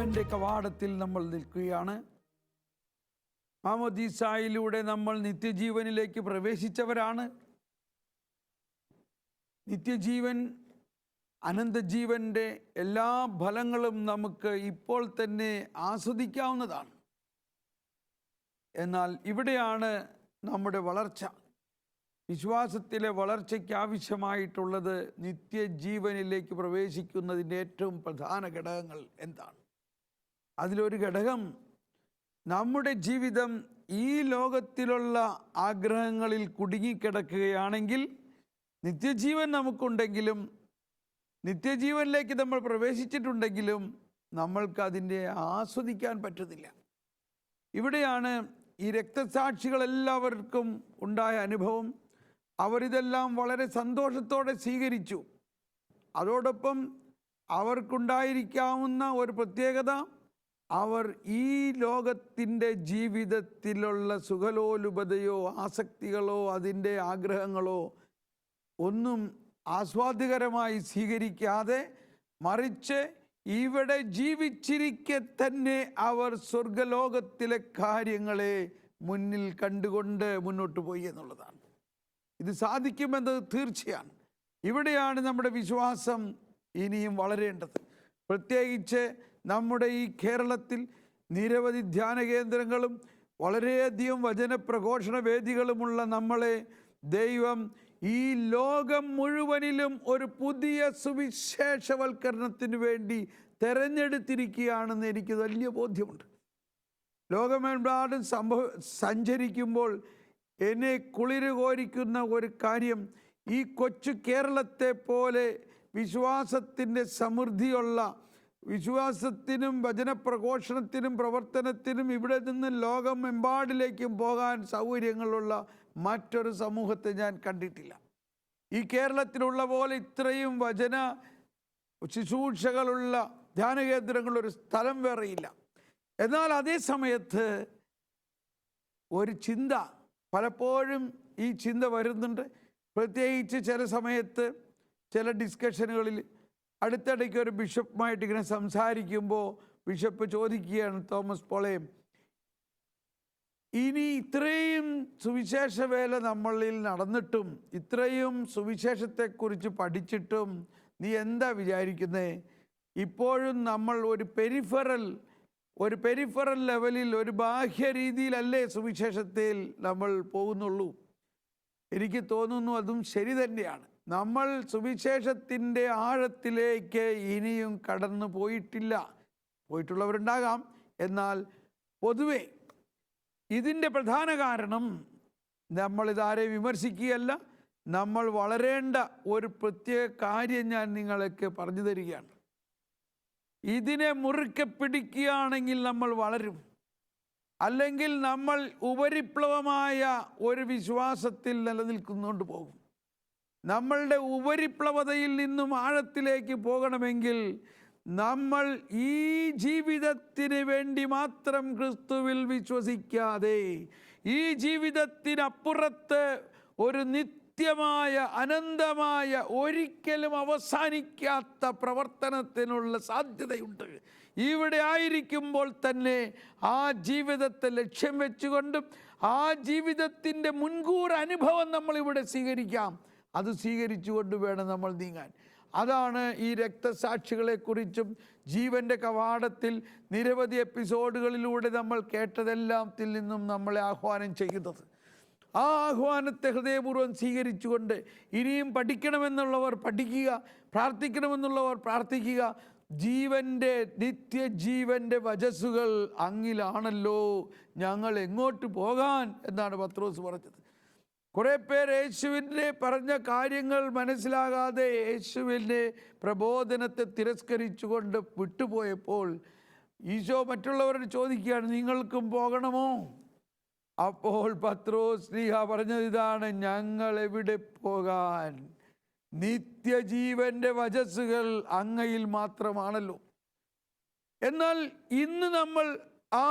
ജീവന്റെ കവാടത്തിൽ നമ്മൾ നിൽക്കുകയാണ്. മാമോദീസായിലൂടെ നമ്മൾ നിത്യജീവനിലേക്ക് പ്രവേശിച്ചവരാണ്. നിത്യജീവൻ, അനന്തജീവൻ്റെ എല്ലാ ഫലങ്ങളും നമുക്ക് ഇപ്പോൾ തന്നെ ആസ്വദിക്കാവുന്നതാണ്. എന്നാൽ ഇവിടെയാണ് നമ്മുടെ വളർച്ച. വിശ്വാസത്തിലെ വളർച്ചയ്ക്ക് ആവശ്യമായിട്ടുള്ളത് നിത്യജീവനിലേക്ക് പ്രവേശിക്കുന്നതിൻ്റെ ഏറ്റവും പ്രധാന ഘടകങ്ങൾ എന്താണ്? അതിലൊരു ഘടകം, നമ്മുടെ ജീവിതം ഈ ലോകത്തിലുള്ള ആഗ്രഹങ്ങളിൽ കുടുങ്ങിക്കിടക്കുകയാണെങ്കിൽ നിത്യജീവൻ നമുക്കുണ്ടെങ്കിലും, നിത്യജീവനിലേക്ക് നമ്മൾ പ്രവേശിച്ചിട്ടുണ്ടെങ്കിലും നമ്മൾക്കതിൻ്റെ ആസ്വദിക്കാൻ പറ്റുന്നില്ല. ഇവിടെയാണ് ഈ രക്തസാക്ഷികളെല്ലാവർക്കും ഉണ്ടായ അനുഭവം. അവരിതെല്ലാം വളരെ സന്തോഷത്തോടെ സ്വീകരിച്ചു. അതോടൊപ്പം അവർക്കുണ്ടായിരിക്കാവുന്ന ഒരു പ്രത്യേകത, അവർ ഈ ലോകത്തിൻ്റെ ജീവിതത്തിലുള്ള സുഖലോലുപതയോ ആസക്തികളോ അതിൻ്റെ ആഗ്രഹങ്ങളോ ഒന്നും ആസ്വാദ്യകരമായി സ്വീകരിക്കാതെ, മറിച്ച് ഇവിടെ ജീവിച്ചിരിക്കെ തന്നെ അവർ സ്വർഗലോകത്തിലെ കാര്യങ്ങളെ മുന്നിൽ കണ്ടുകൊണ്ട് മുന്നോട്ട് പോയി എന്നുള്ളതാണ്. ഇത് സാധിക്കുമെന്നത് തീർച്ചയാണ്. ഇവിടെയാണ് നമ്മുടെ വിശ്വാസം ഇനിയും വളരേണ്ടത്. പ്രത്യേകിച്ച് നമ്മുടെ ഈ കേരളത്തിൽ നിരവധി ധ്യാന കേന്ദ്രങ്ങളും വളരെയധികം വചനപ്രഘോഷണ വേദികളുമുള്ള നമ്മളെ ദൈവം ഈ ലോകം മുഴുവനിലും ഒരു പുതിയ സുവിശേഷവൽക്കരണത്തിന് വേണ്ടി തെരഞ്ഞെടുത്തിരിക്കുകയാണെന്ന് എനിക്ക് വലിയ ബോധ്യമുണ്ട്. ലോകമെമ്പാടും സഞ്ചരിക്കുമ്പോൾ എന്നെ കുളിര് കോരിക്കുന്ന ഒരു കാര്യം, ഈ കൊച്ചു കേരളത്തെ പോലെ വിശ്വാസത്തിൻ്റെ സമൃദ്ധിയുള്ള, വിശ്വാസത്തിനും വചനപ്രഘോഷണത്തിനും പ്രവർത്തനത്തിനും ഇവിടെ നിന്ന് ലോകമെമ്പാടിലേക്കും പോകാൻ സൗകര്യങ്ങളുള്ള മറ്റൊരു സമൂഹത്തെ ഞാൻ കണ്ടിട്ടില്ല. ഈ കേരളത്തിലുള്ള പോലെ ഇത്രയും വചന ശുശ്രൂഷകളുള്ള ധ്യാനകേന്ദ്രങ്ങളൊരു സ്ഥലം വേറെയില്ല. എന്നാൽ അതേ സമയത്ത് ഒരു ചിന്ത, പലപ്പോഴും ഈ ചിന്ത വരുന്നുണ്ട്. പ്രത്യേകിച്ച് ചില സമയത്ത് ചില ഡിസ്കഷനുകളിൽ, അടുത്തിടയ്ക്ക് ഒരു ബിഷപ്പുമായിട്ട് ഇങ്ങനെ സംസാരിക്കുമ്പോൾ ബിഷപ്പ് ചോദിക്കുകയാണ്, തോമസ് പോളയം, ഇനി ഇത്രയും സുവിശേഷ വേല നമ്മളിൽ നടന്നിട്ടും, ഇത്രയും സുവിശേഷത്തെക്കുറിച്ച് പഠിച്ചിട്ടും നീ എന്താ വിചാരിക്കുന്നത്? ഇപ്പോഴും നമ്മൾ ഒരു പെരിഫറൽ ലെവലിൽ, ഒരു ബാഹ്യ രീതിയിലല്ലേ സുവിശേഷത്തിൽ നമ്മൾ പോകുന്നുള്ളൂ? എനിക്ക് തോന്നുന്നു അതും ശരി തന്നെയാണ്. നമ്മൾ സുവിശേഷത്തിൻ്റെ ആഴത്തിലേക്ക് ഇനിയും കടന്നു പോയിട്ടില്ല. പോയിട്ടുള്ളവരുണ്ടാകാം. എന്നാൽ പൊതുവെ ഇതിൻ്റെ പ്രധാന കാരണം, നമ്മളിതാരെ വിമർശിക്കുകയല്ല, നമ്മൾ വളരേണ്ട ഒരു പ്രത്യേക കാര്യം ഞാൻ നിങ്ങൾക്ക് പറഞ്ഞു തരികയാണ്. ഇതിനെ മുറുക്കെ പിടിക്കുകയാണെങ്കിൽ നമ്മൾ വളരും. അല്ലെങ്കിൽ നമ്മൾ ഉപരിപ്ലവമായ ഒരു വിശ്വാസത്തിൽ നിലനിൽക്കുന്നുകൊണ്ട് പോകും. നമ്മളുടെ ഉപരിപ്ലവതയിൽ നിന്നും ആഴത്തിലേക്ക് പോകണമെങ്കിൽ നമ്മൾ ഈ ജീവിതത്തിന് വേണ്ടി മാത്രം ക്രിസ്തുവിൽ വിശ്വസിക്കാതെ, ഈ ജീവിതത്തിനപ്പുറത്ത് ഒരു നിത്യമായ, അനന്തമായ, ഒരിക്കലും അവസാനിക്കാത്ത പ്രവർത്തനത്തിനുള്ള സാധ്യതയുണ്ട്. ഇവിടെ ആയിരിക്കുമ്പോൾ തന്നെ ആ ജീവിതത്തെ ലക്ഷ്യം വെച്ചുകൊണ്ടും ആ ജീവിതത്തിൻ്റെ മുൻകൂർ അനുഭവം നമ്മളിവിടെ സ്വീകരിക്കാം. അത് സ്വീകരിച്ചുകൊണ്ട് വേണം നമ്മൾ നീങ്ങാൻ. അതാണ് ഈ രക്തസാക്ഷികളെക്കുറിച്ചും ജീവൻ്റെ കവാടത്തിൽ നിരവധി എപ്പിസോഡുകളിലൂടെ നമ്മൾ കേട്ടതെല്ലാത്തിൽ നിന്നും നമ്മളെ ആഹ്വാനം ചെയ്യുന്നത്. ആ ആഹ്വാനത്തെ ഹൃദയപൂർവ്വം സ്വീകരിച്ചുകൊണ്ട് ഇനിയും പഠിക്കണമെന്നുള്ളവർ പഠിക്കുക, പ്രാർത്ഥിക്കണമെന്നുള്ളവർ പ്രാർത്ഥിക്കുക. ജീവൻ്റെ, നിത്യജീവൻ്റെ വചസ്സുകൾ അങ്ങിലാണല്ലോ, ഞങ്ങൾ എങ്ങോട്ട് പോകാൻ എന്നാണ് പത്രോസ് പറഞ്ഞത്. കുറേ പേർ യേശുവിൻ്റെ പറഞ്ഞ കാര്യങ്ങൾ മനസ്സിലാകാതെ യേശുവിൻ്റെ പ്രബോധനത്തെ തിരസ്കരിച്ചുകൊണ്ട് വിട്ടുപോയപ്പോൾ ഈശോ മറ്റുള്ളവരോട് ചോദിക്കുകയാണ്, നിങ്ങൾക്കും പോകണമോ? അപ്പോൾ പത്രോസ് ശ്ലീഹ പറഞ്ഞത് ഇതാണ്, ഞങ്ങൾ എവിടെ പോകാൻ? നിത്യജീവൻ്റെ വചസ്സുകൾ അങ്ങയിൽ മാത്രമാണല്ലോ. എന്നാൽ ഇന്ന് നമ്മൾ ആ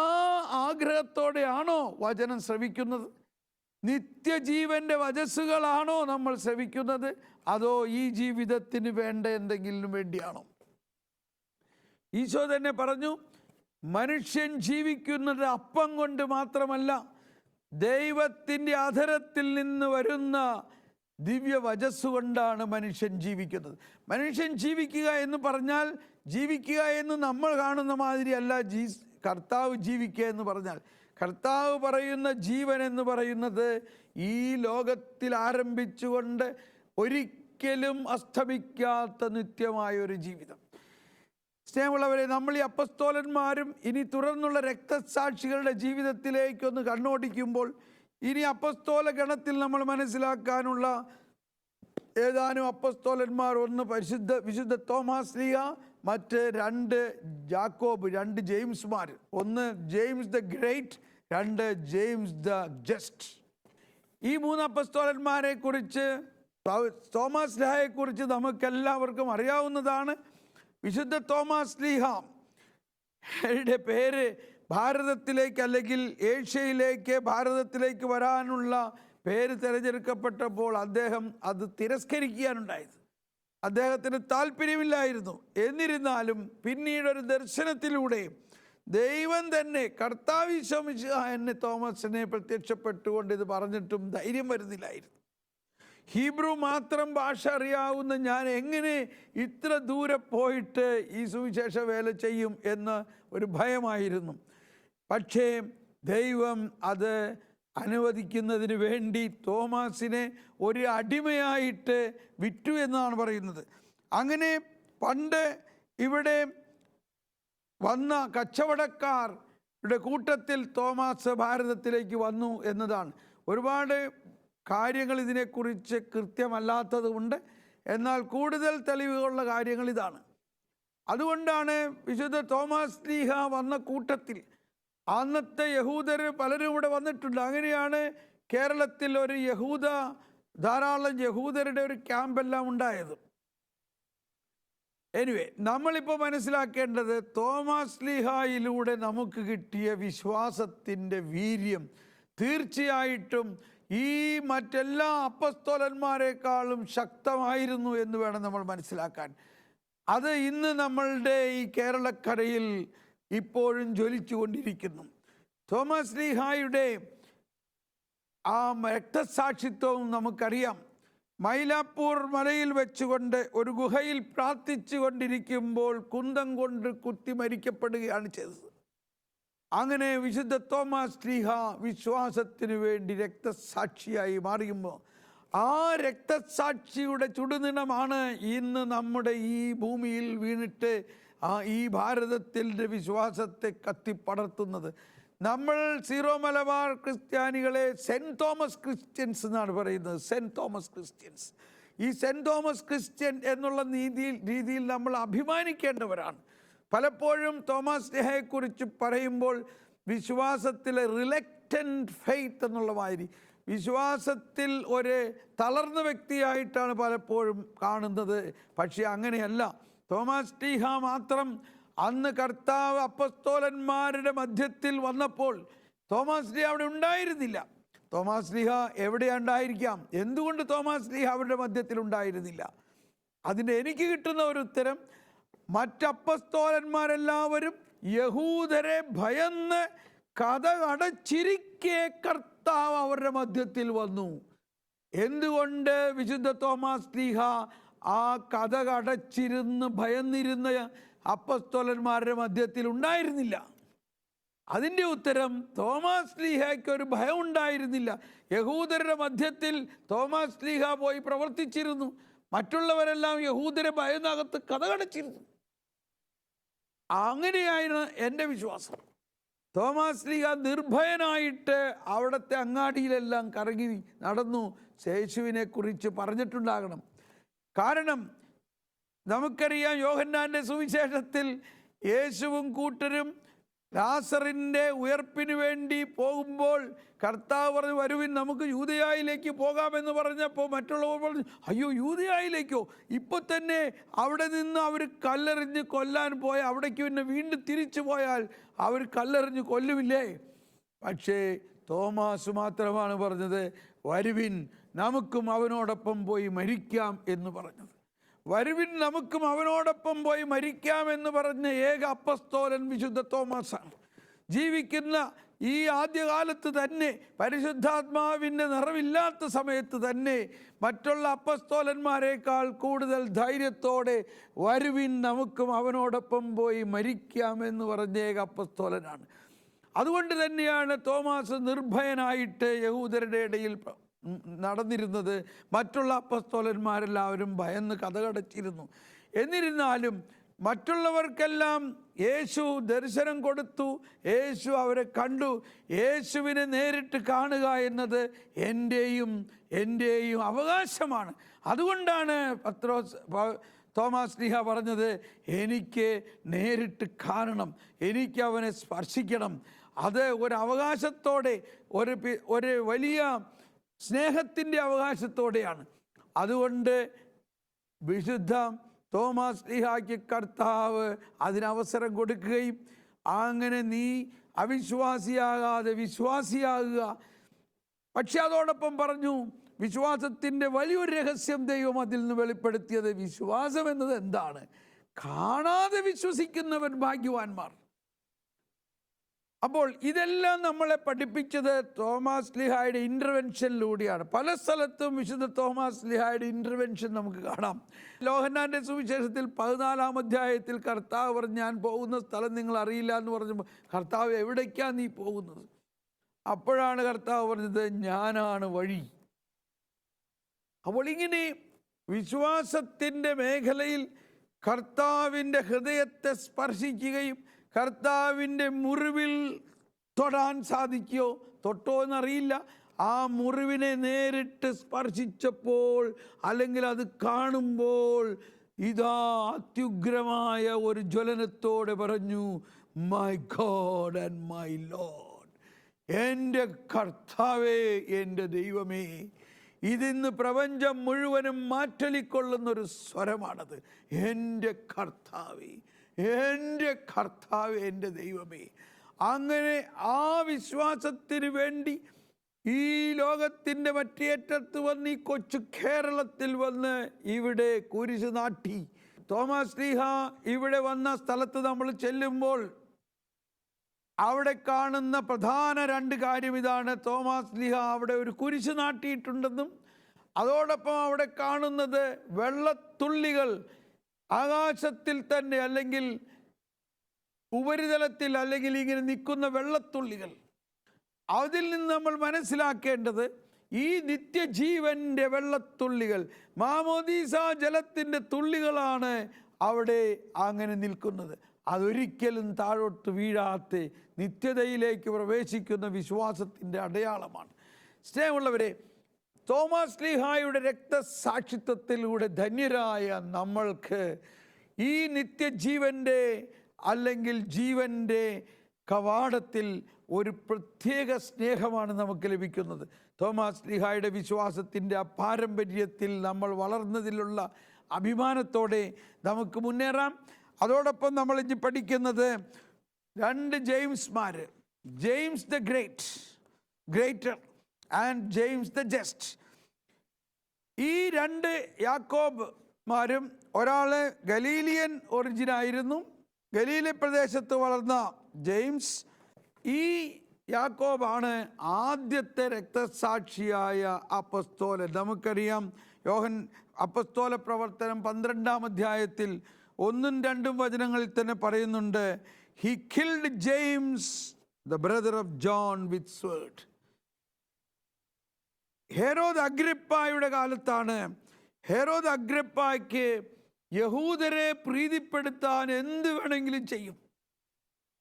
ആഗ്രഹത്തോടെയാണോ വചനം ശ്രവിക്കുന്നത്? നിത്യജീവൻ്റെ വചസ്സുകളാണോ നമ്മൾ ശ്രവിക്കുന്നത്? അതോ ഈ ജീവിതത്തിന് വേണ്ട എന്തെങ്കിലും വേണ്ടിയാണോ? ഈശോ തന്നെ പറഞ്ഞു, മനുഷ്യൻ ജീവിക്കുന്നത് അപ്പം കൊണ്ട് മാത്രമല്ല, ദൈവത്തിൻ്റെ അധരത്തിൽ നിന്ന് വരുന്ന ദിവ്യവചസ് കൊണ്ടാണ് മനുഷ്യൻ ജീവിക്കുന്നത്. മനുഷ്യൻ ജീവിക്കുക എന്ന് പറഞ്ഞാൽ, ജീവിക്കുക എന്ന് നമ്മൾ കാണുന്ന മാതിരിയല്ല കർത്താവ് ജീവിക്കുക എന്ന് പറഞ്ഞാൽ. കർത്താവ് പറയുന്ന ജീവൻ എന്ന് പറയുന്നത് ഈ ലോകത്തിൽ ആരംഭിച്ചുകൊണ്ട് ഒരിക്കലും അസ്തമിക്കാത്ത നിത്യമായൊരു ജീവിതം. സ്നേഹമുള്ളവരെ, നമ്മൾ ഈ അപ്പസ്തോലന്മാരും ഇനി തുടർന്നുള്ള രക്തസാക്ഷികളുടെ ജീവിതത്തിലേക്കൊന്ന് കണ്ണോടിക്കുമ്പോൾ, ഇനി അപ്പസ്തോല ഗണത്തിൽ നമ്മൾ മനസ്സിലാക്കാനുള്ള ഏതാനും അപ്പസ്തോലന്മാർ, ഒന്ന് വിശുദ്ധ തോമാസ് ശ്ലീഹ, മറ്റ് 2 ജാക്കോബ്, 2 ജെയിംസ്മാർ, ഒന്ന് James the great, 2 James the just. ഈ 3 അപ്പസ്തോലന്മാരെ കുറിച്ച്, തോമാസ് ശ്ലീഹയെ കുറിച്ച് നമുക്കെല്ലാവർക്കും അറിയാവുന്നതാണ്. വിശുദ്ധ തോമാസ് ശ്ലീഹയുടെ പേര് ഭാരതത്തിലേക്ക്, അല്ലെങ്കിൽ ഏഷ്യയിലേക്ക്, ഭാരതത്തിലേക്ക് വരാനുള്ള പേര് തിരഞ്ഞെടുക്കപ്പെട്ടപ്പോൾ അദ്ദേഹം അത് തിരസ്കരിക്കാനുണ്ടായത്. അദ്ദേഹത്തിന് താല്പര്യമില്ലായിരുന്നു. എന്നിരുന്നാലും പിന്നീടൊരു ദർശനത്തിലൂടെ ദൈവം തന്നെ, കർത്താവ് ഈശോ മിശിഹാ എന്നെ തോമസിനെ പ്രത്യക്ഷപ്പെട്ടുകൊണ്ട് ഇത് പറഞ്ഞിട്ടും ധൈര്യം വരുന്നില്ലായിരുന്നു. ഹീബ്രു മാത്രം ഭാഷ അറിയാവുന്ന ഞാൻ എങ്ങനെ ഇത്ര ദൂരെ പോയിട്ട് ഈ സുവിശേഷ വേല ചെയ്യും എന്ന് ഒരു ഭയമായിരുന്നു. പക്ഷേ ദൈവം അത് അനുവദിക്കുന്നതിന് വേണ്ടി തോമാസിനെ ഒരു അടിമയായിട്ട് വിറ്റു എന്നാണ് പറയുന്നത്. അങ്ങനെ പണ്ട് ഇവിടെ വന്ന കച്ചവടക്കാരുടെ കൂട്ടത്തിൽ തോമാസ് ഭാരതത്തിലേക്ക് വന്നു എന്നതാണ്. ഒരുപാട് കാര്യങ്ങൾ ഇതിനെക്കുറിച്ച് കൃത്യമല്ലാത്തതുകൊണ്ട്, എന്നാൽ കൂടുതൽ തെളിവുകളുള്ള കാര്യങ്ങൾ ഇതാണ്. അതുകൊണ്ടാണ് വിശുദ്ധ തോമാസ് ശ്ലീഹ വന്ന കൂട്ടത്തിൽ അന്നത്തെ യഹൂദർ പലരും ഇവിടെ വന്നിട്ടുണ്ട്. അങ്ങനെയാണ് കേരളത്തിൽ ഒരു ധാരാളം യഹൂദരുടെ ഒരു ക്യാമ്പെല്ലാം ഉണ്ടായത്. എനിവേ, നമ്മളിപ്പോൾ മനസ്സിലാക്കേണ്ടത് തോമാസ് ശ്ലീഹായിലൂടെ നമുക്ക് കിട്ടിയ വിശ്വാസത്തിൻ്റെ വീര്യം തീർച്ചയായിട്ടും ഈ മറ്റെല്ലാ അപ്പസ്തോലന്മാരെക്കാളും ശക്തമായിരുന്നു എന്ന് വേണം നമ്മൾ മനസ്സിലാക്കാൻ. അത് ഇന്ന് നമ്മളുടെ ഈ കേരളക്കരയിൽ ഇപ്പോഴും ജ്വലിച്ചു കൊണ്ടിരിക്കുന്നു. തോമസ് ശ്ലീഹായുടെ ആ രക്തസാക്ഷിത്വവും നമുക്കറിയാം. മൈലാപ്പൂർ മലയിൽ വെച്ചുകൊണ്ട് ഒരു ഗുഹയിൽ പ്രാർത്ഥിച്ചു കൊണ്ടിരിക്കുമ്പോൾ കുന്തം കൊണ്ട് കുത്തി മരിക്കപ്പെടുകയാണ് ചെയ്തത്. അങ്ങനെ വിശുദ്ധ തോമസ് ശ്ലീഹ വിശ്വാസത്തിന് വേണ്ടി രക്തസാക്ഷിയായി മാറിയുമ്പോൾ, ആ രക്തസാക്ഷിയുടെ ചുടുനിണമാണ് ഇന്ന് നമ്മുടെ ഈ ഭൂമിയിൽ വീണിട്ട് ഈ ഭാരതത്തിൻ്റെ വിശ്വാസത്തെ കത്തിപ്പടർത്തുന്നത്. നമ്മൾ സീറോ മലബാർ ക്രിസ്ത്യാനികളെ സെൻറ്റ് തോമസ് ക്രിസ്ത്യൻസ് എന്നാണ് പറയുന്നത്. Saint Thomas Christians. ഈ സെൻറ്റ് തോമസ് ക്രിസ്ത്യൻ എന്നുള്ള രീതിയിൽ നമ്മൾ അഭിമാനിക്കേണ്ടവരാണ്. പലപ്പോഴും തോമസ് ശ്ലീഹയെക്കുറിച്ച് പറയുമ്പോൾ വിശ്വാസത്തിലെ റിലക്റ്റൻറ്റ് ഫെയ്ത്ത് എന്നുള്ള മാതിരി, വിശ്വാസത്തിൽ ഒരു തളർന്ന വ്യക്തിയായിട്ടാണ് പലപ്പോഴും കാണുന്നത്. പക്ഷേ അങ്ങനെയല്ല. തോമസ് ശ്ലീഹ മാത്രം അന്ന് കർത്താവ് അപ്പസ്തോലന്മാരുടെ മധ്യത്തിൽ വന്നപ്പോൾ തോമസ് ശ്ലീഹ അവിടെ ഉണ്ടായിരുന്നില്ല. തോമസ് ശ്ലീഹ എവിടെയുണ്ടായിരിക്കാം? എന്തുകൊണ്ട് തോമസ് ശ്ലീഹ അവരുടെ മധ്യത്തിൽ ഉണ്ടായിരുന്നില്ല? അതിന് എനിക്ക് കിട്ടുന്ന ഒരു ഉത്തരം, മറ്റപ്പസ്തോലന്മാരെല്ലാവരും യഹൂദരെ ഭയന്ന് കഥ അടച്ചിരിക്കെ കർത്താവ് അവരുടെ മധ്യത്തിൽ വന്നു. എന്തുകൊണ്ട് വിശുദ്ധ തോമസ് ശ്ലീഹ ആ കഥ അടച്ചിരുന്ന് ഭയന്നിരുന്ന അപ്പസ്തോലന്മാരുടെ മധ്യത്തിൽ ഉണ്ടായിരുന്നില്ല? അതിൻ്റെ ഉത്തരം, തോമസ് ശ്ലീഹയ്ക്ക് ഒരു ഭയം ഉണ്ടായിരുന്നില്ല. യഹൂദരുടെ മധ്യത്തിൽ തോമസ് ശ്ലീഹ പോയി പ്രവർത്തിച്ചിരുന്നു. മറ്റുള്ളവരെല്ലാം യഹൂദരെ ഭയന്നകത്ത് കഥ അടച്ചിരുന്നു. അങ്ങനെയായിരുന്നു എൻ്റെ വിശ്വാസം. തോമസ് ശ്ലീഹ നിർഭയനായിട്ട് അവിടുത്തെ അങ്ങാടിയിലെല്ലാം കറങ്ങി നടന്നു യേശുവിനെ കുറിച്ച് പറഞ്ഞിട്ടുണ്ടാകണം. കാരണം നമുക്കറിയാം, യോഹന്നാൻ്റെ സുവിശേഷത്തിൽ യേശുവും കൂട്ടരും ലാസറിൻ്റെ ഉയർപ്പിന് വേണ്ടി പോകുമ്പോൾ കർത്താവ് പറഞ്ഞു, വരുവിൻ നമുക്ക് യൂദയായിലേക്ക് പോകാമെന്ന് പറഞ്ഞപ്പോൾ മറ്റുള്ളവർ പറഞ്ഞു, അയ്യോ യൂദയായിലേക്കോ? ഇപ്പോൾ തന്നെ അവിടെ നിന്ന് അവർ കല്ലെറിഞ്ഞ് കൊല്ലാൻ പോയ അവിടേക്ക് പിന്നെ വീണ്ടും തിരിച്ചു പോയാൽ അവർ കല്ലെറിഞ്ഞ് കൊല്ലുമില്ലേ? പക്ഷേ തോമാസ് മാത്രമാണ് പറഞ്ഞത്, വരുവിൻ നമുക്കും അവനോടൊപ്പം പോയി മരിക്കാം എന്ന് പറഞ്ഞത്. വരുവിൻ നമുക്കും അവനോടൊപ്പം പോയി മരിക്കാമെന്ന് പറഞ്ഞ ഏക അപ്പസ്തോലൻ വിശുദ്ധ തോമസാണ്. ജീവിക്കുന്ന ഈ ആദ്യകാലത്ത് തന്നെ, പരിശുദ്ധാത്മാവിൻ്റെ നിറവില്ലാത്ത സമയത്ത് തന്നെ, മറ്റുള്ള അപ്പസ്തോലന്മാരെക്കാൾ കൂടുതൽ ധൈര്യത്തോടെ വരുവിൻ നമുക്കും അവനോടൊപ്പം പോയി മരിക്കാമെന്ന് പറഞ്ഞ ഏക അപ്പസ്തോലനാണ്. അതുകൊണ്ട് തന്നെയാണ് തോമാസ് നിർഭയനായിട്ട് യഹൂദരുടെ ഇടയിൽ നടന്നിരുന്നത്. മറ്റുള്ള അപ്പസ്തോലന്മാരെല്ലാവരും ഭയന്ന് കതകടച്ചിരുന്നു. എന്നിരുന്നാലും മറ്റുള്ളവർക്കെല്ലാം യേശു ദർശനം കൊടുത്തു, യേശു അവരെ കണ്ടു. യേശുവിനെ നേരിട്ട് കാണുക എന്നത് എൻ്റെയും അവകാശമാണ്. അതുകൊണ്ടാണ് തോമാസ് ശ്ലീഹ പറഞ്ഞത്, എനിക്ക് നേരിട്ട് കാണണം, എനിക്ക് അവനെ സ്പർശിക്കണം. അത് ഒരു അവകാശത്തോടെ, ഒരു വലിയ സ്നേഹത്തിൻ്റെ അവകാശത്തോടെയാണ്. അതുകൊണ്ട് വിശുദ്ധ തോമാസ് ശ്ലീഹായ്ക്ക് കർത്താവ് അതിനവസരം കൊടുക്കുകയും, അങ്ങനെ നീ അവിശ്വാസിയാകാതെ വിശ്വാസിയാകുക. പക്ഷെ അതോടൊപ്പം പറഞ്ഞു, വിശ്വാസത്തിൻ്റെ വലിയൊരു രഹസ്യം ദൈവം അതിൽ നിന്ന് വെളിപ്പെടുത്തിയത്. വിശ്വാസം എന്നത് എന്താണ്? കാണാതെ വിശ്വസിക്കുന്നവൻ ഭാഗ്യവാന്മാർ. അപ്പോൾ ഇതെല്ലാം നമ്മളെ പഠിപ്പിച്ചത് തോമാസ് ശ്ലീഹായുടെ ഇൻ്റർവെൻഷനിലൂടെയാണ്. പല സ്ഥലത്തും വിശുദ്ധ തോമാസ് ശ്ലീഹായുടെ ഇൻ്റർവെൻഷൻ നമുക്ക് കാണാം. യോഹന്നാൻ്റെ സുവിശേഷത്തിൽ 14-ാം അധ്യായത്തിൽ കർത്താവ് പറഞ്ഞു, ഞാൻ പോകുന്ന സ്ഥലം നിങ്ങൾ അറിയില്ല എന്ന് പറഞ്ഞപ്പോൾ, കർത്താവ് എവിടേക്കാണ് നീ പോകുന്നത്? അപ്പോഴാണ് കർത്താവ് പറഞ്ഞത്, ഞാനാണ് വഴി. അപ്പോൾ ഇങ്ങനെ വിശ്വാസത്തിൻ്റെ മേഖലയിൽ കർത്താവിൻ്റെ ഹൃദയത്തെ സ്പർശിക്കുകയും, കർത്താവിൻ്റെ മുറിവിൽ തൊടാൻ സാധിക്കുകയോ തൊട്ടോ എന്നറിയില്ല, ആ മുറിവിനെ നേരിട്ട് സ്പർശിച്ചപ്പോൾ, അല്ലെങ്കിൽ അത് കാണുമ്പോൾ, ഇതാ അത്യുഗ്രമായ ഒരു ജ്വലനത്തോടെ പറഞ്ഞു, my God and my Lord. എൻ്റെ കർത്താവേ, എൻ്റെ ദൈവമേ. ഇതിന്ന് പ്രപഞ്ചം മുഴുവനും മാറ്റൊലിക്കൊള്ളുന്നൊരു സ്വരമാണത്. എൻ്റെ കർത്താവേ, എൻ്റെ കർത്താവ്, എൻ്റെ ദൈവമേ. അങ്ങനെ ആ വിശ്വാസത്തിന് വേണ്ടി ഈ ലോകത്തിൻ്റെ മറ്റേറ്റത്ത് വന്ന്, ഈ കൊച്ചു കേരളത്തിൽ വന്ന് ഇവിടെ കുരിശ് നാട്ടി. തോമാസ് ശ്ലീഹ ഇവിടെ വന്ന സ്ഥലത്ത് നമ്മൾ ചെല്ലുമ്പോൾ അവിടെ കാണുന്ന പ്രധാന 2 കാര്യം ഇതാണ്. തോമാസ് ശ്ലീഹ അവിടെ ഒരു കുരിശ് നാട്ടിയിട്ടുണ്ടെന്നും, അതോടൊപ്പം അവിടെ കാണുന്നത് വെള്ളത്തുള്ളികൾ ആകാശത്തിൽ തന്നെ, അല്ലെങ്കിൽ ഉപരിതലത്തിൽ, അല്ലെങ്കിൽ ഇങ്ങനെ നിൽക്കുന്ന വെള്ളത്തുള്ളികൾ. അതിൽ നിന്ന് നമ്മൾ മനസ്സിലാക്കേണ്ടത്, ഈ നിത്യജീവൻ്റെ വെള്ളത്തുള്ളികൾ, മാമോദീസ ജലത്തിൻ്റെ തുള്ളികളാണ് അവിടെ അങ്ങനെ നിൽക്കുന്നത്. അതൊരിക്കലും താഴോട്ട് വീഴാത്ത നിത്യതയിലേക്ക് പ്രവേശിക്കുന്ന വിശ്വാസത്തിൻ്റെ അടയാളമാണ്. സ്നേഹമുള്ളവരെ, തോമാസ് ശ്ലീഹായുടെ രക്തസാക്ഷിത്വത്തിലൂടെ ധന്യരായ നമ്മൾക്ക് ഈ നിത്യജീവൻ്റെ, അല്ലെങ്കിൽ ജീവൻ്റെ കവാടത്തിൽ ഒരു പ്രത്യേക സ്നേഹമാണ് നമുക്ക് ലഭിക്കുന്നത്. തോമാസ് ശ്ലീഹായുടെ വിശ്വാസത്തിൻ്റെ ആ പാരമ്പര്യത്തിൽ നമ്മൾ വളർന്നതിലുള്ള അഭിമാനത്തോടെ നമുക്ക് മുന്നേറാം. അതോടൊപ്പം നമ്മൾ ഇനി പഠിക്കുന്നത് 2 ജെയിംസ്മാർ, James the greater and James the just. ഈ 2 യാക്കോബ്മാരും, ഒരാൾ ഗലീലിയൻ ഒറിജിനായിരുന്നു, ഗലീല പ്രദേശത്ത് വളർന്ന ജെയിംസ്. ഈ യാക്കോബാണ് ആദ്യത്തെ രക്തസാക്ഷിയായ അപ്പസ്തോലൻ. നമുക്കറിയാം, അപ്പസ്തോല പ്രവർത്തനം 12-ാം അധ്യായത്തിൽ 1-2 വചനങ്ങളിൽ തന്നെ പറയുന്നുണ്ട്, he killed James the brother of John with sword. Herod അഗ്രിപ്പായുടെ കാലത്താണ്. ഹെരോദ് അഗ്രിപ്പായ്ക്ക് യഹൂദരെ പ്രീതിപ്പെടുത്താൻ എന്ത് വേണമെങ്കിലും ചെയ്യും.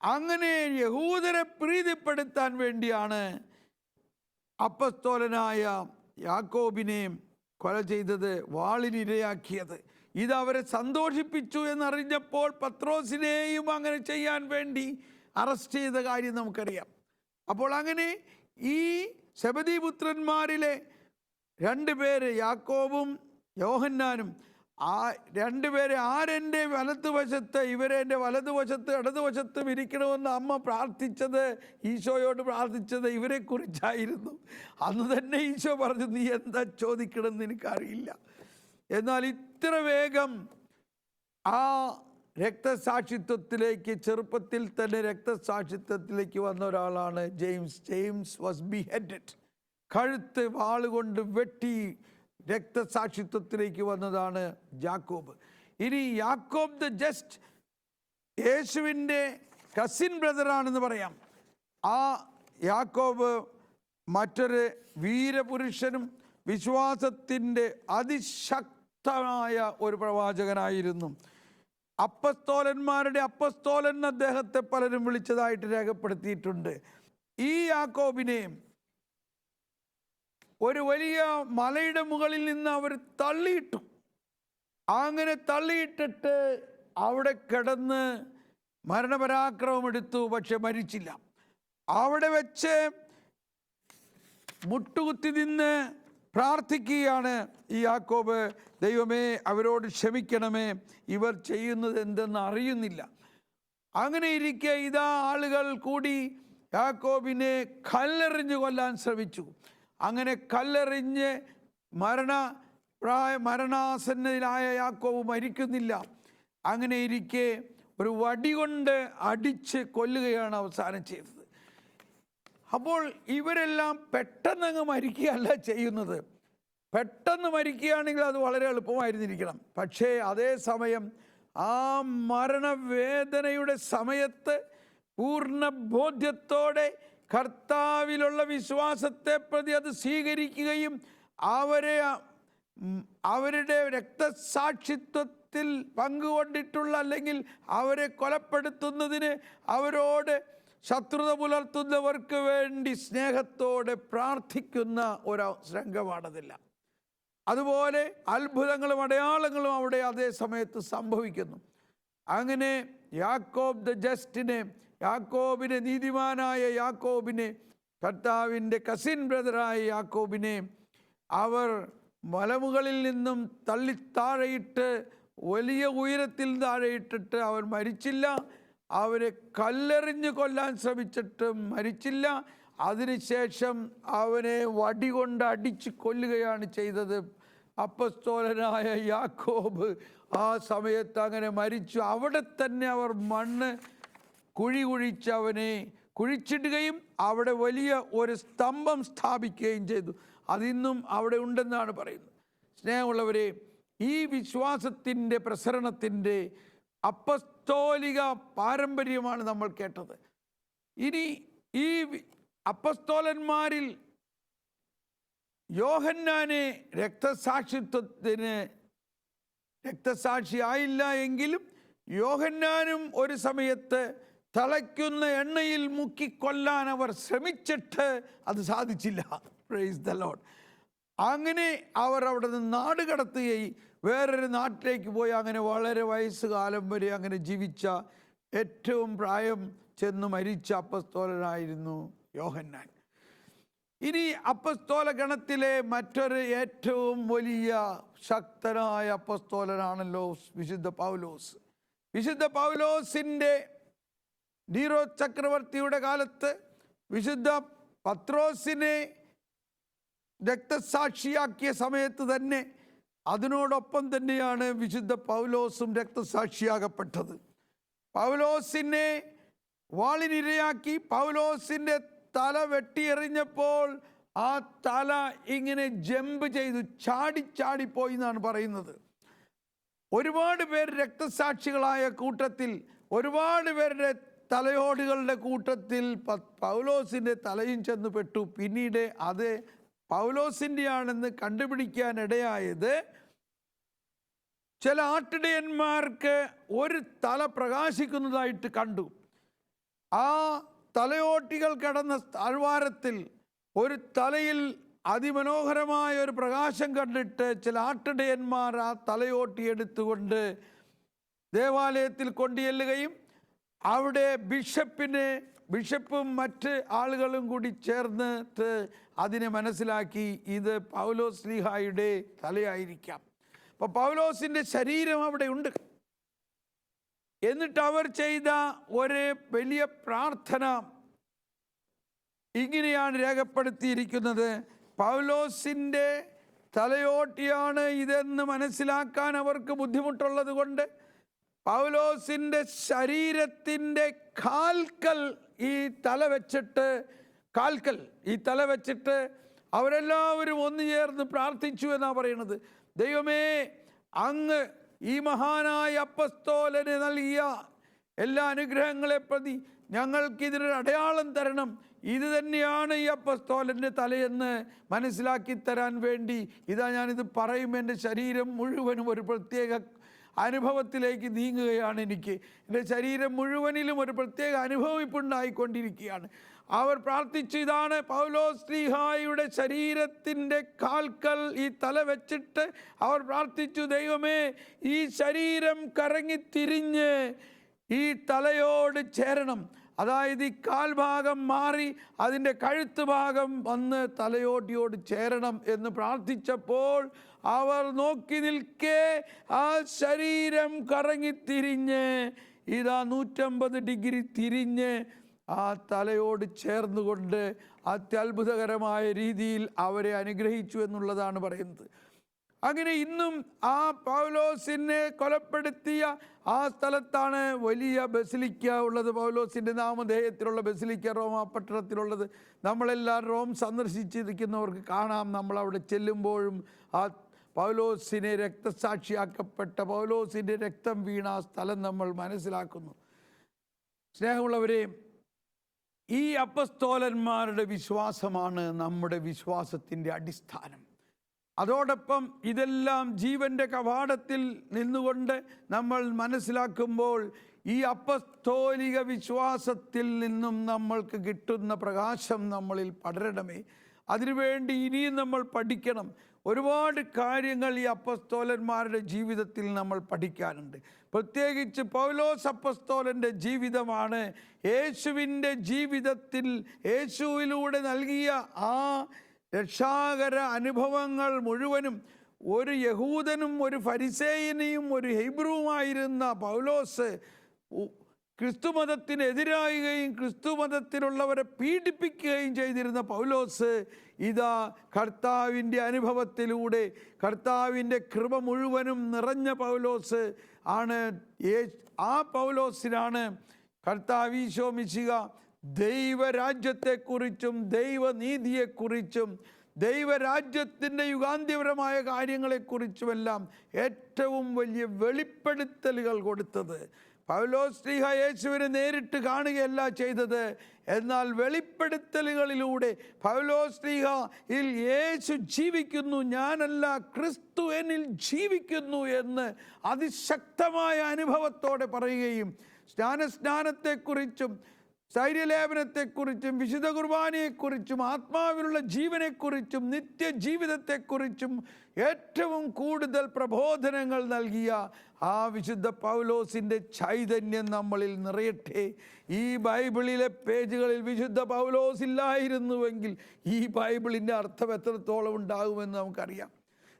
അങ്ങനെ യഹൂദരെ പ്രീതിപ്പെടുത്താൻ വേണ്ടിയാണ് അപ്പസ്തോലനായ യാക്കോബിനെ കൊല ചെയ്തത്, വാളിനിരയാക്കിയത്. ഇതവരെ സന്തോഷിപ്പിച്ചു എന്നറിഞ്ഞപ്പോൾ പത്രോസിനെയും അങ്ങനെ ചെയ്യാൻ വേണ്ടി അറസ്റ്റ് ചെയ്ത കാര്യം നമുക്കറിയാം. അപ്പോൾ അങ്ങനെ ഈ സെബദീപുത്രന്മാരിലെ 2 പേര്, യാക്കോബും യോഹന്നാനും, ആ 2 പേരെ ആരെൻ്റെ വലതുവശത്ത്, ഇവരെ എൻ്റെ വലതുവശത്ത് ഇടതുവശത്തും ഇരിക്കണമെന്ന് അമ്മ പ്രാർത്ഥിച്ചത്, ഈശോയോട് പ്രാർത്ഥിച്ചത് ഇവരെക്കുറിച്ചായിരുന്നു. അന്ന് തന്നെ ഈശോ പറഞ്ഞു, നീ എന്താ ചോദിക്കണമെന്ന് എനിക്കറിയില്ല. എന്നാൽ ഇത്ര വേഗം ആ രക്തസാക്ഷിത്വത്തിലേക്ക്, ചെറുപ്പത്തിൽ തന്നെ രക്തസാക്ഷിത്വത്തിലേക്ക് വന്ന ഒരാളാണ് ജെയിംസ്. ജെയിംസ് വാസ് ബിഹെഡഡ്, കഴുത്ത് വാളുകൊണ്ട് വെട്ടി രക്തസാക്ഷിത്വത്തിലേക്ക് വന്നതാണ് യാക്കോബ്. ഇനി യാക്കോബ് ദ ജസ്റ്റ് യേശുവിൻ്റെ കസിൻ ബ്രദറാണെന്ന് പറയാം. ആ യാക്കോബ് മറ്റൊരു വീരപുരുഷനും വിശ്വാസത്തിൻ്റെ അതിശക്തമായ ഒരു പ്രവാചകനായിരുന്നു. അപ്പസ്തോലന്മാരുടെ അപ്പസ്തോലൻ അദ്ദേഹത്തെ പലരും വിളിച്ചതായിട്ട് രേഖപ്പെടുത്തിയിട്ടുണ്ട്. ഈ യാക്കോബിനെ ഒരു വലിയ മലയുടെ മുകളിൽ നിന്ന് അവർ തള്ളിയിട്ടു. അങ്ങനെ തള്ളിയിട്ടിട്ട് അവിടെ കിടന്ന് മരണപരാക്രമം എടുത്തു, പക്ഷെ മരിച്ചില്ല. അവിടെ വെച്ച് മുട്ടുകുത്തി നിന്ന് പ്രാർത്ഥിക്കുകയാണ് ഈ യാക്കോബ്, ദൈവമേ അവരോട് ക്ഷമിക്കണമേ, ഇവർ ചെയ്യുന്നത് എന്തെന്ന് അറിയുന്നില്ല. അങ്ങനെ ഇരിക്കെ ഇതാ ആളുകൾ കൂടി യാക്കോബിനെ കല്ലെറിഞ്ഞ് കൊല്ലാൻ ശ്രമിച്ചു. അങ്ങനെ കല്ലെറിഞ്ഞ് മരണാസന്നനായ യാക്കോബ് മരിക്കുന്നില്ല. അങ്ങനെ ഇരിക്കെ ഒരു വടി കൊണ്ട് അടിച്ച് കൊല്ലുകയാണ് അവസാനം ചെയ്തത്. അപ്പോൾ ഇവരെല്ലാം പെട്ടെന്നങ്ങ് മരിക്കുകയല്ല ചെയ്യുന്നത്. പെട്ടെന്ന് മരിക്കുകയാണെങ്കിൽ അത് വളരെ എളുപ്പമായിരുന്നിരിക്കണം. പക്ഷേ അതേസമയം ആ മരണവേദനയുടെ സമയത്ത് പൂർണ്ണ ബോധ്യത്തോടെ കർത്താവിലുള്ള വിശ്വാസത്തെ പ്രതി അത് സ്വീകരിക്കുകയും അവരുടെ രക്തസാക്ഷിത്വത്തിൽ പങ്കുകൊണ്ടിട്ടുള്ള, അല്ലെങ്കിൽ അവരെ കൊലപ്പെടുത്തുന്നതിന് അവരോട് ശത്രുത പുലർത്തുന്നവർക്ക് വേണ്ടി സ്നേഹത്തോടെ പ്രാർത്ഥിക്കുന്ന ഒരു രംഗമാണതില്ല. അതുപോലെ അത്ഭുതങ്ങളും അടയാളങ്ങളും അവിടെ അതേ സമയത്ത് സംഭവിക്കുന്നു. അങ്ങനെ യാക്കോബ് ദ ജസ്റ്റിനെ, യാക്കോബിനെ, നീതിമാനായ യാക്കോബിനെ, കർത്താവിൻ്റെ കസിൻ ബ്രദറായ യാക്കോബിനെ അവർ മലമുകളിൽ നിന്നും തള്ളിത്താഴയിട്ട്, വലിയ ഉയരത്തിൽ താഴെയിട്ടിട്ട് അവൻ മരിച്ചില്ല. അവരെ കല്ലെറിഞ്ഞ് കൊല്ലാൻ ശ്രമിച്ചിട്ടും മരിച്ചില്ല. അതിനുശേഷം അവനെ വടി കൊണ്ട് അടിച്ച് കൊല്ലുകയാണ് ചെയ്തത്. അപ്പസ്തോലനായ യാക്കോബ് ആ സമയത്ത് അങ്ങനെ മരിച്ചു. അവിടെ തന്നെ അവർ മണ്ണ് കുഴിച്ച് അവനെ കുഴിച്ചിടുകയും അവിടെ വലിയ ഒരു സ്തംഭം സ്ഥാപിക്കുകയും ചെയ്തു. അതിന്നും അവിടെ ഉണ്ടെന്നാണ് പറയുന്നത്. സ്നേഹമുള്ളവരെ, ഈ വിശ്വാസത്തിൻ്റെ പ്രസരണത്തിൻ്റെ അപ്പസ്തോലിക പാരമ്പര്യമാണ് നമ്മൾ കേട്ടത്. ഇനി ഈ അപ്പസ്തോലന്മാരിൽ യോഹന്നാനെ രക്തസാക്ഷിയായില്ല എങ്കിലും യോഹന്നാനും ഒരു സമയത്ത് തിളയ്ക്കുന്ന എണ്ണയിൽ മുക്കിക്കൊല്ലാൻ അവർ ശ്രമിച്ചിട്ട് അത് സാധിച്ചില്ല. Praise the Lord. അങ്ങനെ അവർ അവിടെ നിന്ന് നാട് കടത്തുകയും വേറൊരു നാട്ടിലേക്ക് പോയി അങ്ങനെ വളരെ വയസ്സുകാലം വരെ അങ്ങനെ ജീവിച്ച, ഏറ്റവും പ്രായം ചെന്ന് മരിച്ച അപ്പസ്തോലനായിരുന്നു യോഹന്നാൻ. ഇനി അപ്പസ്തോല ഗണത്തിലെ മറ്റൊരു ഏറ്റവും വലിയ ശക്തനായ അപ്പസ്തോലനാണല്ലോ വിശുദ്ധ പൗലോസ്. വിശുദ്ധ പൗലോസിൻ്റെ നീറോ ചക്രവർത്തിയുടെ കാലത്ത് വിശുദ്ധ പത്രോസിനെ രക്തസാക്ഷിയാക്കിയ സമയത്ത് തന്നെ അതിനോടൊപ്പം തന്നെയാണ് വിശുദ്ധ പൗലോസും രക്തസാക്ഷിയാകപ്പെട്ടത്. പൗലോസിനെ വാളിനിരയാക്കി പൗലോസിൻ്റെ തല വെട്ടിയെറിഞ്ഞപ്പോൾ ആ തല ഇങ്ങനെ ജമ്പ് ചെയ്തു ചാടിപ്പോയി എന്നാണ് പറയുന്നത്. ഒരുപാട് പേർ രക്തസാക്ഷികളായ കൂട്ടത്തിൽ, ഒരുപാട് പേരുടെ തലയോടുകളുടെ കൂട്ടത്തിൽ പൗലോസിൻ്റെ തലയും ചെന്ന് പെട്ടു. പിന്നീട് അത് പൗലോസിൻ്റെ ആണെന്ന് കണ്ടുപിടിക്കാൻ ഇടയായത് ചില ആട്ടിടയന്മാർക്ക് ഒരു തല പ്രകാശിക്കുന്നതായിട്ട് കണ്ടു. ആ തലയോട്ടികൾ കിടന്ന താഴ്വാരത്തിൽ ഒരു തലയിൽ അതിമനോഹരമായ ഒരു പ്രകാശം കണ്ടിട്ട് ചില ആട്ടിടയന്മാർ ആ തലയോട്ടി എടുത്തുകൊണ്ട് ദേവാലയത്തിൽ കൊണ്ടുചെല്ലുകയും അവിടെ ബിഷപ്പും മറ്റ് ആളുകളും കൂടി ചേർന്നിട്ട് അതിനെ മനസ്സിലാക്കി ഇത് പൗലോസ് ശ്ലീഹായുടെ തലയായിരിക്കാം. അപ്പോൾ പൗലോസിൻ്റെ ശരീരം അവിടെ ഉണ്ട്. എന്നിട്ട് അവർ ചെയ്ത ഒരു വലിയ പ്രാർത്ഥന ഇങ്ങനെയാണ് രേഖപ്പെടുത്തിയിരിക്കുന്നത്. പൗലോസിൻ്റെ തലയോട്ടിയാണ് ഇതെന്ന് മനസ്സിലാക്കാൻ അവർക്ക് ബുദ്ധിമുട്ടുള്ളത് കൊണ്ട് പൗലോസിൻ്റെ ശരീരത്തിൻ്റെ കാൽക്കൽ ഈ തല വെച്ചിട്ട് അവരെല്ലാവരും ഒന്നു ചേർന്ന് പ്രാർത്ഥിച്ചു എന്നാണ് പറയുന്നത്. ദൈവമേ, അങ്ങ് ഈ മഹാനായ അപ്പസ്തോലന് നൽകിയ എല്ലാ അനുഗ്രഹങ്ങളെ പ്രതി ഞങ്ങൾക്കിതിനൊരു അടയാളം തരണം. ഇത് തന്നെയാണ് ഈ അപ്പസ്തോലൻ്റെ തലയെന്ന് മനസ്സിലാക്കി തരാൻ വേണ്ടി ഇതാ ഞാനിത് പറയും. എൻ്റെ ശരീരം മുഴുവനും ഒരു പ്രത്യേക അനുഭവത്തിലേക്ക് നീങ്ങുകയാണ്. എൻ്റെ ശരീരം മുഴുവനിലും ഒരു പ്രത്യേക അനുഭവം ഇപ്പോൾ ഉണ്ടായിക്കൊണ്ടിരിക്കുകയാണ്. അവർ പ്രാർത്ഥിച്ചു, ഇതാണ് പൗലോസ് ശ്ലീഹായുടെ ശരീരത്തിൻ്റെ കാൽക്കൽ ഈ തല വെച്ചിട്ട് അവർ പ്രാർത്ഥിച്ചു, ദൈവമേ, ഈ ശരീരം കറങ്ങിത്തിരിഞ്ഞ് ഈ തലയോട് ചേരണം. അതായത് ഈ കാൽഭാഗം മാറി അതിൻ്റെ കഴുത്ത് ഭാഗം വന്ന് തലയോട്ടിയോട് ചേരണം എന്ന് പ്രാർത്ഥിച്ചപ്പോൾ അവർ നോക്കി നിൽക്കെ ആ ശരീരം കറങ്ങിത്തിരിഞ്ഞ് ഇതാ 150 ഡിഗ്രി തിരിഞ്ഞ് ആ തലയോട് ചേർന്നുകൊണ്ട് അത്യത്ഭുതകരമായ രീതിയിൽ അവരെ അനുഗ്രഹിച്ചു എന്നുള്ളതാണ് പറയുന്നത്. അങ്ങനെ ഇന്നും ആ പൗലോസിനെ കൊലപ്പെടുത്തിയ ആ സ്ഥലത്താണ് വലിയ ബസിലിക്ക ഉള്ളത്. പൗലോസിൻ്റെ നാമധേയത്തിലുള്ള ബസിലിക്ക റോമാ പട്ടണത്തിലുള്ളത്. നമ്മളെല്ലാം റോം സന്ദർശിച്ചിരിക്കുന്നവർക്ക് കാണാം. നമ്മളവിടെ ചെല്ലുമ്പോഴും ആ പൗലോസിനെ രക്തസാക്ഷിയാക്കപ്പെട്ട പൗലോസിൻ്റെ രക്തം വീണ ആ സ്ഥലം നമ്മൾ മനസ്സിലാക്കുന്നു. സ്നേഹമുള്ളവരെ, ഈ അപ്പസ്തോലന്മാരുടെ വിശ്വാസമാണ് നമ്മുടെ വിശ്വാസത്തിൻ്റെ അടിസ്ഥാനം. അതോടൊപ്പം ഇതെല്ലാം ജീവൻ്റെ കവാടത്തിൽ നിന്നുകൊണ്ട് നമ്മൾ മനസ്സിലാക്കുമ്പോൾ ഈ അപ്പസ്തോലിക വിശ്വാസത്തിൽ നിന്നും നമ്മൾക്ക് കിട്ടുന്ന പ്രകാശം നമ്മളിൽ പടരണമേ. അതിനുവേണ്ടി ഇനിയും നമ്മൾ പഠിക്കണം. ഒരുപാട് കാര്യങ്ങൾ ഈ അപ്പസ്തോലന്മാരുടെ ജീവിതത്തിൽ നമ്മൾ പഠിക്കാനുണ്ട്. പ്രത്യേകിച്ച് പൗലോസ് അപ്പസ്തോലൻ്റെ ജീവിതമാണ് യേശുവിൻ്റെ ജീവിതത്തിൽ യേശുവിലൂടെ നൽകിയ ആ രക്ഷാകര അനുഭവങ്ങൾ മുഴുവനും. ഒരു യഹൂദനും ഒരു ഫരിസേയനെയും ഒരു ഹീബ്രുവുമായിരുന്ന പൗലോസ് ക്രിസ്തുമതത്തിനെതിരാകുകയും ക്രിസ്തുമതത്തിലുള്ളവരെ പീഡിപ്പിക്കുകയും ചെയ്തിരുന്ന പൗലോസ് ഇതാ കർത്താവിൻ്റെ അനുഭവത്തിലൂടെ കർത്താവിൻ്റെ കൃപ മുഴുവനും നിറഞ്ഞ പൗലോസ് ആണ്. ആ പൗലോസിനാണ് കർത്താവ് ഈശോ മിശിഹ ദൈവരാജ്യത്തെക്കുറിച്ചും ദൈവനീതിയെക്കുറിച്ചും ദൈവരാജ്യത്തിൻ്റെ യുഗാന്ത്യപരമായ കാര്യങ്ങളെക്കുറിച്ചുമെല്ലാം ഏറ്റവും വലിയ വെളിപ്പെടുത്തലുകൾ കൊടുത്തത്. പൗലോസ് ശ്ലീഹ യേശുവിനെ നേരിട്ട് കാണുകയല്ല ചെയ്തത്, എന്നാൽ വെളിപ്പെടുത്തലുകളിലൂടെ പൗലോസ് ശ്ലീഹയിൽ യേശു ജീവിക്കുന്നു, ഞാനല്ല ക്രിസ്തു എന്നിൽ ജീവിക്കുന്നു എന്ന് അതിശക്തമായ അനുഭവത്തോടെ പറയുകയും സ്നാനത്തെക്കുറിച്ചും സ്ഥൈര്യലേപനത്തെക്കുറിച്ചും വിശുദ്ധ കുർബാനയെക്കുറിച്ചും ആത്മാവിലുള്ള ജീവനെക്കുറിച്ചും നിത്യജീവിതത്തെക്കുറിച്ചും ഏറ്റവും കൂടുതൽ പ്രബോധനങ്ങൾ നൽകിയ ആ വിശുദ്ധ പൗലോസിൻ്റെ ചൈതന്യം നമ്മളിൽ നിറയട്ടെ. ഈ ബൈബിളിലെ പേജുകളിൽ വിശുദ്ധ പൗലോസ് ഇല്ലായിരുന്നുവെങ്കിൽ ഈ ബൈബിളിൻ്റെ അർത്ഥം എത്രത്തോളം ഉണ്ടാകുമെന്ന് നമുക്കറിയാം.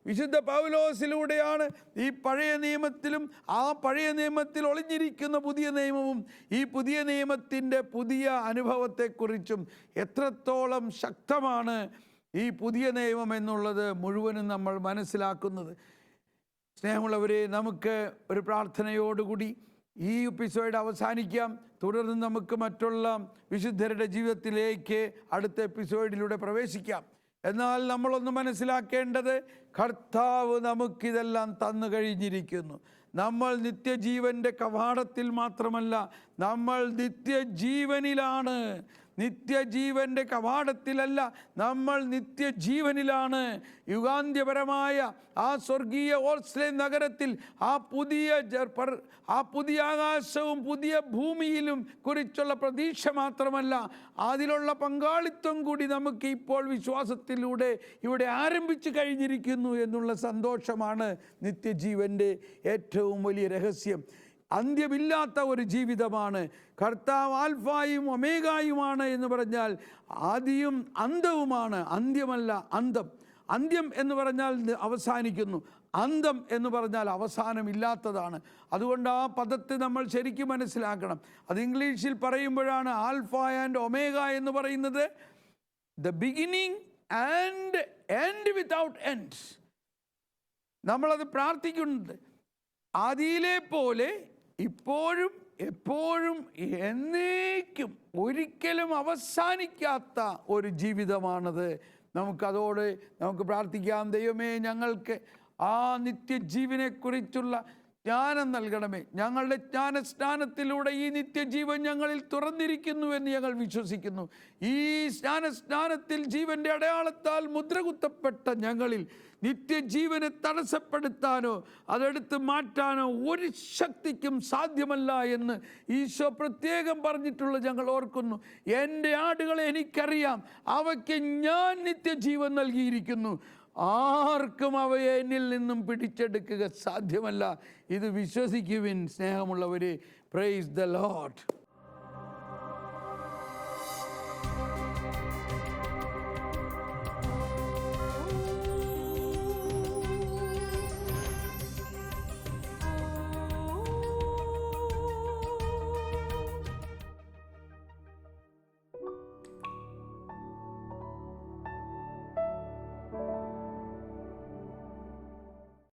വിശുദ്ധ പൗലോസിലൂടെയാണ് ഈ പഴയ നിയമത്തിലും ആ പഴയ നിയമത്തിൽ ഒളിഞ്ഞിരിക്കുന്ന പുതിയ നിയമവും ഈ പുതിയ നിയമത്തിൻ്റെ പുതിയ അനുഭവത്തെക്കുറിച്ചും എത്രത്തോളം ശക്തമാണ് ഈ പുതിയ നിയമം എന്നുള്ളത് മുഴുവനും നമ്മൾ മനസ്സിലാക്കുന്നത്. സ്നേഹമുള്ളവരെ, നമുക്ക് ഒരു പ്രാർത്ഥനയോടുകൂടി ഈ എപ്പിസോഡ് അവസാനിക്കാം. തുടർന്ന് നമുക്ക് മറ്റുള്ള വിശുദ്ധരുടെ ജീവിതത്തിലേക്ക് അടുത്ത എപ്പിസോഡിലൂടെ പ്രവേശിക്കാം. എന്നാൽ നമ്മളൊന്ന് മനസ്സിലാക്കേണ്ടത്, കർത്താവ് നമുക്കിതെല്ലാം തന്നു കഴിഞ്ഞിരിക്കുന്നു. നമ്മൾ നിത്യജീവൻ്റെ കവാടത്തിൽ മാത്രമല്ല, നമ്മൾ നിത്യജീവനിലാണ്. നിത്യജീവൻ്റെ കവാടത്തിലല്ല, നമ്മൾ നിത്യജീവനിലാണ്. യുഗാന്ത്യപരമായ ആ സ്വർഗീയ ഓർസ്ലേം നഗരത്തിൽ ആ പുതിയ ആകാശവും പുതിയ ഭൂമിയിലും കുറിച്ചുള്ള പ്രതീക്ഷ മാത്രമല്ല, അതിലുള്ള പങ്കാളിത്തം കൂടി നമുക്ക് ഇപ്പോൾ വിശ്വാസത്തിലൂടെ ഇവിടെ ആരംഭിച്ചു കഴിഞ്ഞിരിക്കുന്നു എന്നുള്ള സന്തോഷമാണ് നിത്യജീവൻ്റെ ഏറ്റവും വലിയ രഹസ്യം. അന്ത്യമില്ലാത്ത ഒരു ജീവിതമാണ്. കർത്താവ് ആൽഫായും ഒമേഗായുമാണ് എന്ന് പറഞ്ഞാൽ ആദിയും അന്തവുമാണ്. അന്ത്യമല്ല, അന്തം. അന്ത്യം എന്ന് പറഞ്ഞാൽ അവസാനിക്കുന്നു, അന്തം എന്ന് പറഞ്ഞാൽ അവസാനമില്ലാത്തതാണ്. അതുകൊണ്ട് ആ പദത്തെ നമ്മൾ ശരിക്കും മനസ്സിലാക്കണം. അത് ഇംഗ്ലീഷിൽ പറയുമ്പോഴാണ് ആൽഫ ആൻഡ് ഒമേഗ എന്ന് പറയുന്നത്. The beginning and end without end. നമ്മളത് പ്രാർത്ഥിക്കുന്നുണ്ട്. ആദിയിലെ പോലെ ഇപ്പോഴും എപ്പോഴും എന്നേക്കും ഒരിക്കലും അവസാനിക്കാത്ത ഒരു ജീവിതമാണത്. നമുക്ക് പ്രാർത്ഥിക്കാം. ദൈവമേ, ഞങ്ങൾക്ക് ആ നിത്യജീവനെക്കുറിച്ചുള്ള ജ്ഞാനം നൽകണമേ. ഞങ്ങളുടെ ജ്ഞാനസ്നാനത്തിലൂടെ ഈ നിത്യജീവൻ ഞങ്ങളിൽ തുറന്നിരിക്കുന്നുവെന്ന് ഞങ്ങൾ വിശ്വസിക്കുന്നു. ഈ സ്നാനത്തിൽ ജീവൻ്റെ അടയാളത്താൽ മുദ്രകുത്തപ്പെട്ട ഞങ്ങളിൽ നിത്യജീവനെ തടസ്സപ്പെടുത്താനോ അതെടുത്ത് മാറ്റാനോ ഒരു ശക്തിക്കും സാധ്യമല്ല എന്ന് ഈശോ പ്രത്യേകം പറഞ്ഞിട്ടുള്ള ഞങ്ങൾ ഓർക്കുന്നു. എൻ്റെ ആടുകളെ എനിക്കറിയാം, അവയ്ക്ക് ഞാൻ നിത്യജീവൻ നൽകിയിരിക്കുന്നു. ആർക്കും അവയെ എന്നിൽ നിന്നും പിടിച്ചെടുക്കുക സാധ്യമല്ല. ഇത് വിശ്വസിക്കുവിൻ സ്നേഹമുള്ളവരെ. Praise the Lord.